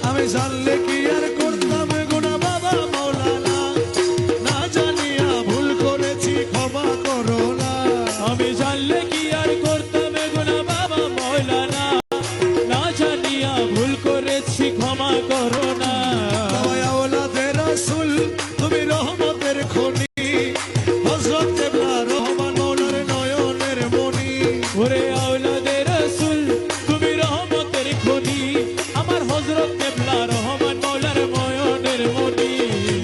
আমি জানলে কি আর করতাম গুনাহ বাবা মাওলানা, না জানিয়া ভুল করেছি ক্ষমা করো না। আমি জানলে কি আর করতাম গুনাহ বাবা মাওলানা, না জানিয়া ভুল করেছি ক্ষমা করো না। বাবা আওলাদে রাসূল তুমি রহমতের খনি, হযরত কেবলা রহমান মওলার নয়নের মনি। ওরে আওলাদে রাসূল তুমি রহমতের খনি, আমার হযরত কেবলা রহমান মওলার নয়নের মনি।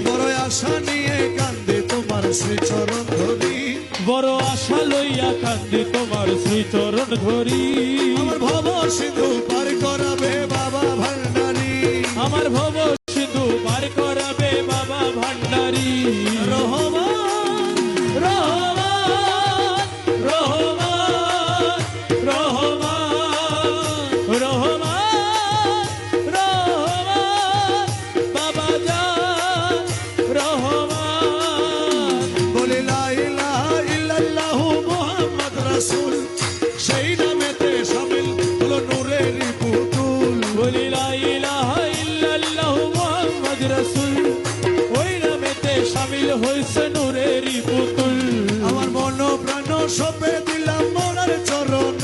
বড় আশা নিয়ে কান্দে তোমার শ্রীচরণ ধরি, বড় আশা লইয়া কান্দি তোমার শ্রীচরণ ধরি। আমার ভব সিন্ধু পার করাবে বাবা ভান্ডারী, আমার ভব সিন্ধু পার করাবে বাবা ভান্ডারী। রহমান রহমান রহমান রহমান রহমান রহমান বাবা জান রহমান। বলে লা ইলাহা ইল্লাল্লাহু মুহাম্মদ রাসূল, সেই নামেতে শামিল হলো নূরের পুতুল। বলি লা ইলাহা ইল্লাল্লাহু মুহাম্মদ রাসূল, ওই নামেতে শামিল হইছে নূরের পুতুল। আমার মন প্রাণ সপে দিলাম মনের চরণ,